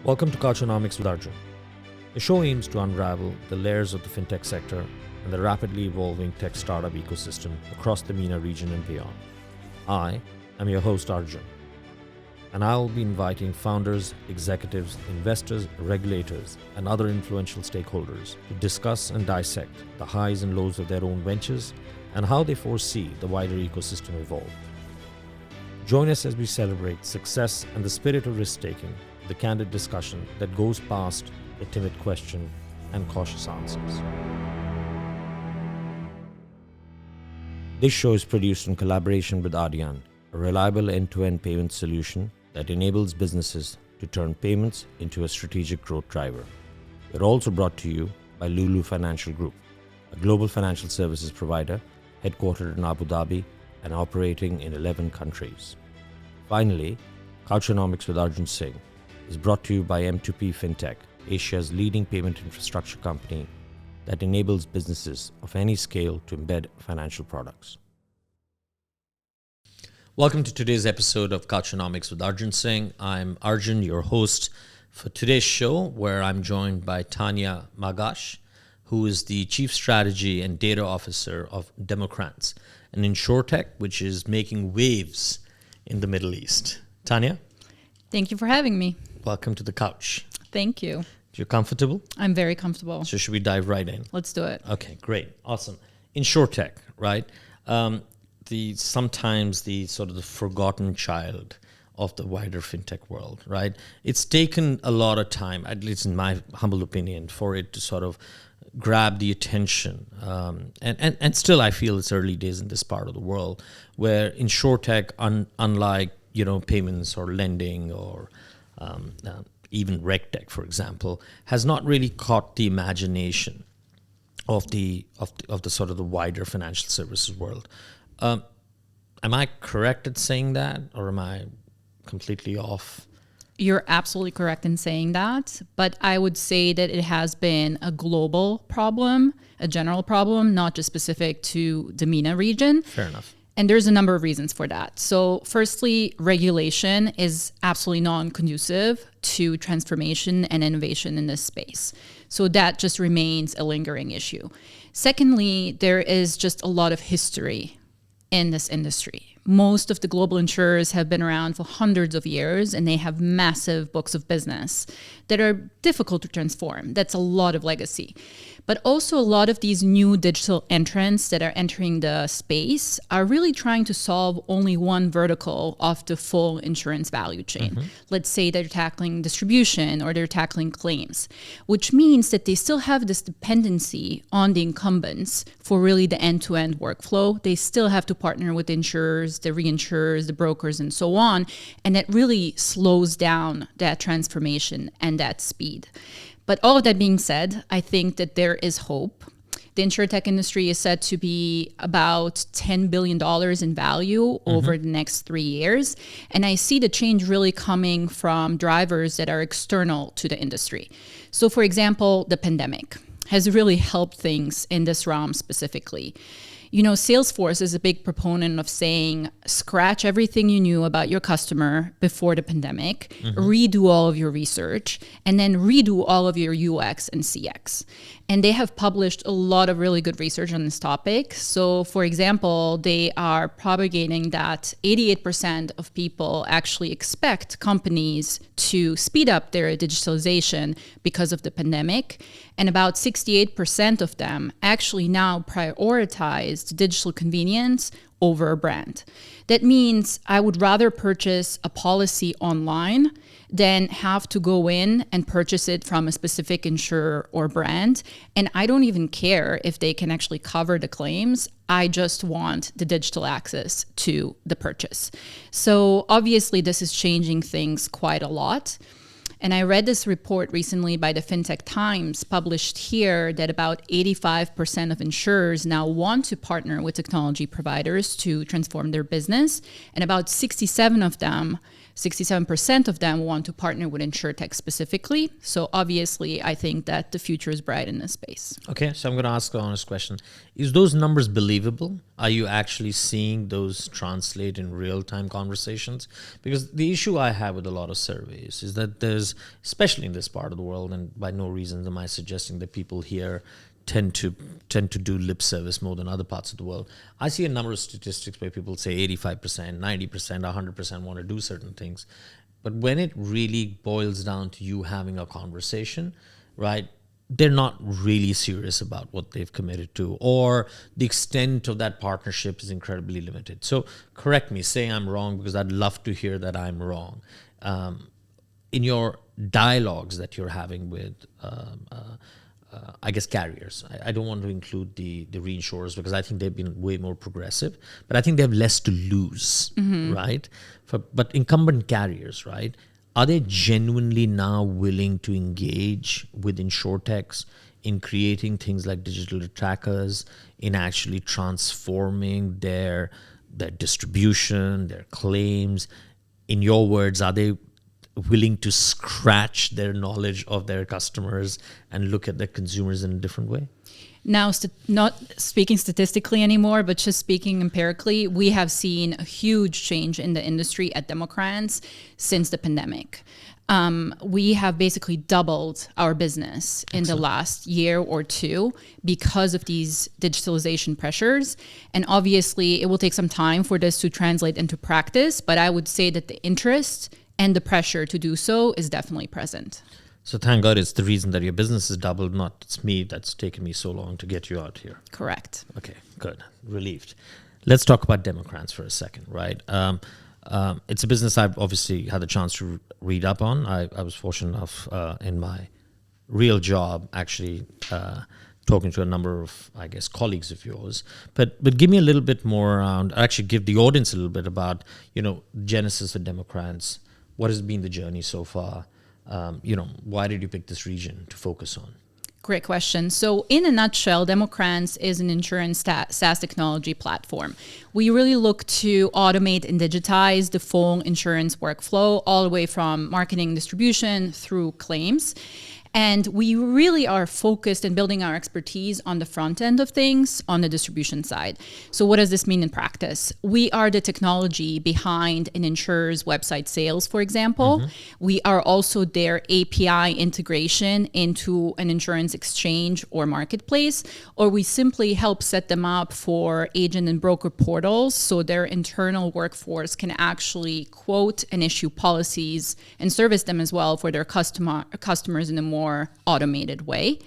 Welcome to Couchonomics with Arjun. The show aims to unravel the layers of the FinTech sector and the rapidly evolving tech startup ecosystem across the MENA region and beyond. I am your host Arjun, and I will be inviting founders, executives, investors, regulators, and other influential stakeholders to discuss and dissect the highs and lows of their own ventures and how they foresee the wider ecosystem evolve. Join us as we celebrate success and the spirit of risk-taking, the candid discussion that goes past a timid question and cautious answers. This show is produced in collaboration with Adyan, a reliable end-to-end payment solution that enables businesses to turn payments into a strategic growth driver. We're also brought to you by Lulu Financial Group, a global financial services provider headquartered in Abu Dhabi and operating in 11 countries. Finally, Couchonomics with Arjun Singh is brought to you by M2P FinTech, Asia's leading payment infrastructure company that enables businesses of any scale to embed financial products. Welcome to today's episode of Couchonomics with Arjun Singh. I'm Arjun, your host for today's show, where I'm joined by Tanja Magas, who is the Chief Strategy and Data Officer of Democrance, an Insurtech which is making waves in the Middle East. Tanja? Thank you for having me. Welcome to the couch. Thank you. You're comfortable? I'm very comfortable. So should we dive right in? Let's do it. Okay, great. Awesome. Insurtech, right? Sometimes the sort of the forgotten child of the wider fintech world, right? It's taken a lot of time, at least in my humble opinion, for it to sort of grab the attention. And still I feel it's early days in this part of the world where Insurtech, unlike, payments or lending or even RegTech, for example, has not really caught the imagination of the sort of the wider financial services world. Am I correct at saying that, or am I completely off? You're absolutely correct in saying that, but I would say that it has been a global problem, a general problem, not just specific to the MENA region. Fair enough. And there's a number of reasons for that. So firstly, regulation is absolutely non-conducive to transformation and innovation in this space. So that just remains a lingering issue. Secondly, there is just a lot of history in this industry. Most of the global insurers have been around for hundreds of years, and they have massive books of business that are difficult to transform. That's a lot of legacy. But also a lot of these new digital entrants that are entering the space are really trying to solve only one vertical of the full insurance value chain. Mm-hmm. Let's say they're tackling distribution or they're tackling claims, which means that they still have this dependency on the incumbents for really the end-to-end workflow. They still have to partner with insurers, the reinsurers, the brokers, and so on. And that really slows down that transformation and that speed. But all of that being said, I think that there is hope. The insurtech industry is said to be about $10 billion in value over the next 3 years. And I see the change really coming from drivers that are external to the industry. So for example, the pandemic has really helped things in this realm specifically. Salesforce is a big proponent of saying, scratch everything you knew about your customer before the pandemic, redo all of your research, and then redo all of your UX and CX. And they have published a lot of really good research on this topic. So for example, they are propagating that 88% of people actually expect companies to speed up their digitalization because of the pandemic. And about 68% of them actually now prioritize digital convenience over a brand. That means I would rather purchase a policy online than have to go in and purchase it from a specific insurer or brand. And I don't even care if they can actually cover the claims. I just want the digital access to the purchase. So obviously this is changing things quite a lot. And I read this report recently by the FinTech Times published here that about 85% of insurers now want to partner with technology providers to transform their business. And about 67% of them want to partner with Insurtech specifically. So obviously, I think that the future is bright in this space. Okay, so I'm going to ask an honest question. Is those numbers believable? Are you actually seeing those translate in real-time conversations? Because the issue I have with a lot of surveys is that there's insurers, especially in this part of the world, and by no reason am I suggesting that people here tend to do lip service more than other parts of the world. I see a number of statistics where people say 85%, 90%, 100% want to do certain things. But when it really boils down to you having a conversation, right, they're not really serious about what they've committed to, or the extent of that partnership is incredibly limited. So correct me, say I'm wrong, because I'd love to hear that I'm wrong. In your dialogues that you're having with, I guess, carriers, I don't want to include the reinsurers because I think they've been way more progressive, but I think they have less to lose, right? But incumbent carriers, right? Are they genuinely now willing to engage with Insurtechs in creating things like digital trackers, in actually transforming their distribution, their claims? In your words, are they willing to scratch their knowledge of their customers and look at their consumers in a different way? Now, not speaking statistically anymore, but just speaking empirically, we have seen a huge change in the industry at Democrance since the pandemic. We have basically doubled our business in the last year or two because of these digitalization pressures. And obviously, it will take some time for this to translate into practice, but I would say that the interest and the pressure to do so is definitely present. So thank God it's the reason that your business has doubled, not it's me that's taken me so long to get you out here. Correct. Okay, good. Relieved. Let's talk about Democrance for a second, right? It's a business I've obviously had the chance to read up on. I was fortunate enough in my real job actually talking to a number of, I guess, colleagues of yours. But give me a little bit more around, actually give the audience a little bit about, genesis of Democrance. What has been the journey so far? Why did you pick this region to focus on? Great question. So in a nutshell, Democrance is an insurance SaaS technology platform. We really look to automate and digitize the full insurance workflow, all the way from marketing, distribution through claims. And we really are focused in building our expertise on the front end of things, on the distribution side. So what does this mean in practice? We are the technology behind an insurer's website sales, for example. We are also their API integration into an insurance exchange or marketplace, or we simply help set them up for agent and broker portals so their internal workforce can actually quote and issue policies and service them as well for their customers in a more automated way.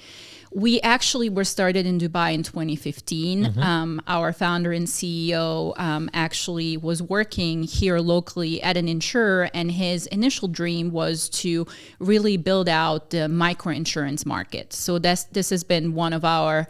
We actually were started in Dubai in 2015. Our founder and CEO actually was working here locally at an insurer, and his initial dream was to really build out the microinsurance market. So this has been one of our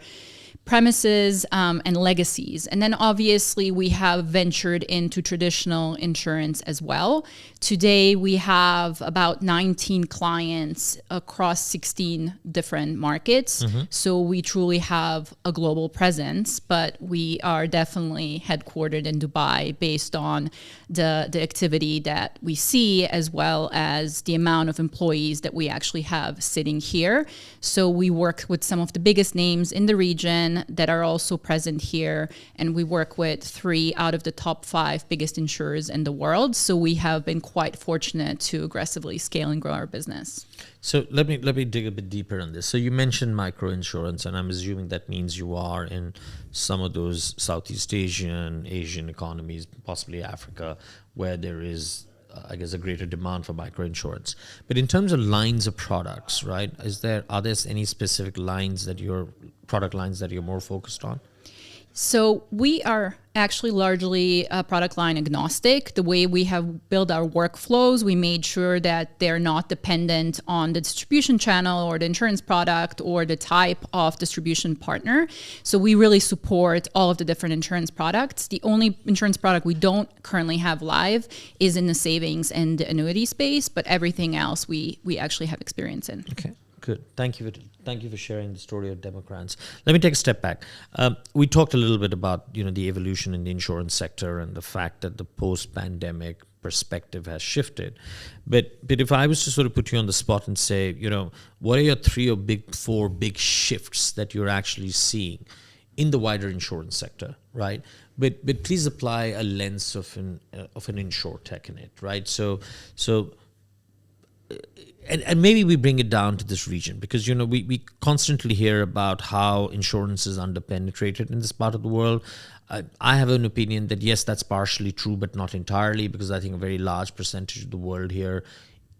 premises and legacies. And then obviously we have ventured into traditional insurance as well. Today we have about 19 clients across 16 different markets. So we truly have a global presence, but we are definitely headquartered in Dubai based on the activity that we see, as well as the amount of employees that we actually have sitting here. So we work with some of the biggest names in the region that are also present here, and we work with 3 out of the top 5 biggest insurers in the world. So we have been quite fortunate to aggressively scale and grow our business. So let me dig a bit deeper on this. So you mentioned microinsurance, and I'm assuming that means you are in some of those Southeast Asian economies, possibly Africa, where there is, I guess, a greater demand for microinsurance. But in terms of lines of products, right, are there any specific product lines that you're more focused on? So we are actually largely product line agnostic. The way we have built our workflows, we made sure that they're not dependent on the distribution channel or the insurance product or the type of distribution partner. So we really support all of the different insurance products. The only insurance product we don't currently have live is in the savings and the annuity space, but everything else we actually have experience in. Okay. Good. Thank you for sharing the story of Democrance. Let me take a step back. We talked a little bit about the evolution in the insurance sector and the fact that the post-pandemic perspective has shifted. But if I was to sort of put you on the spot and say, what are your 3 or 4 big shifts that you're actually seeing in the wider insurance sector, right? But please apply a lens of an Insurtech in it, right? So and maybe we bring it down to this region because, we constantly hear about how insurance is underpenetrated in this part of the world. I have an opinion that, yes, that's partially true, but not entirely, because I think a very large percentage of the world here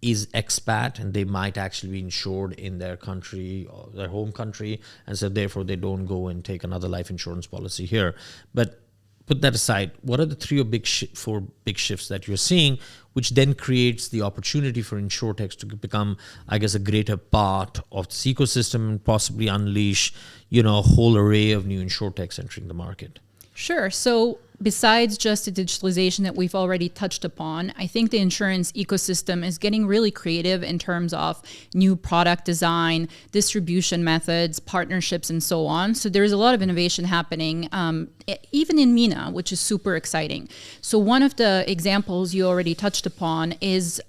is expat, and they might actually be insured in their country, or their home country, and so therefore they don't go and take another life insurance policy here. But put that aside, what are the four big shifts that you're seeing, which then creates the opportunity for Insurtech to become, I guess, a greater part of this ecosystem and possibly unleash, a whole array of new Insurtechs entering the market? Sure. So besides just the digitalization that we've already touched upon, I think the insurance ecosystem is getting really creative in terms of new product design, distribution methods, partnerships, and so on. So there's a lot of innovation happening, even in MENA, which is super exciting. So one of the examples you already touched upon is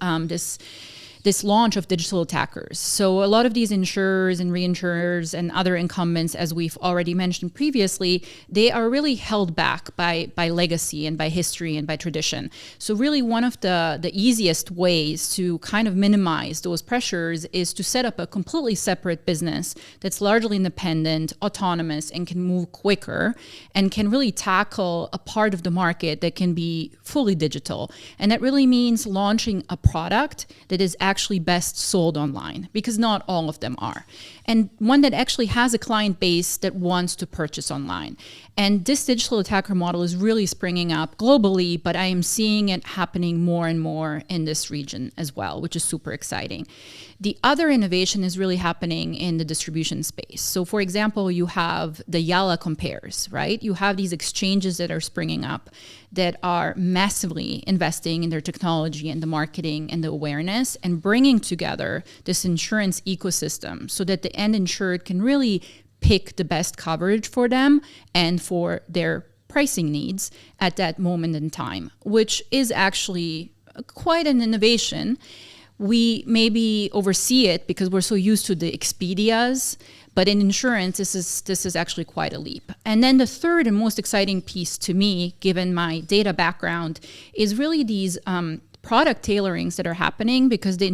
this launch of digital attackers. So a lot of these insurers and reinsurers and other incumbents, as we've already mentioned previously, they are really held back by legacy and by history and by tradition. So really one of the easiest ways to kind of minimize those pressures is to set up a completely separate business that's largely independent, autonomous, and can move quicker and can really tackle a part of the market that can be fully digital. And that really means launching a product that is actually best sold online, because not all of them are. And one that actually has a client base that wants to purchase online. And this digital attacker model is really springing up globally, but I am seeing it happening more and more in this region as well, which is super exciting. The other innovation is really happening in the distribution space. So for example, you have the Yalla compares, right? You have these exchanges that are springing up that are massively investing in their technology and the marketing and the awareness and bringing together this insurance ecosystem so that the end insured can really pick the best coverage for them and for their pricing needs at that moment in time, which is actually quite an innovation. We maybe oversee it because we're so used to the Expedias, but in insurance, this is actually quite a leap. And then the third and most exciting piece to me, given my data background, is really these product tailorings that are happening because the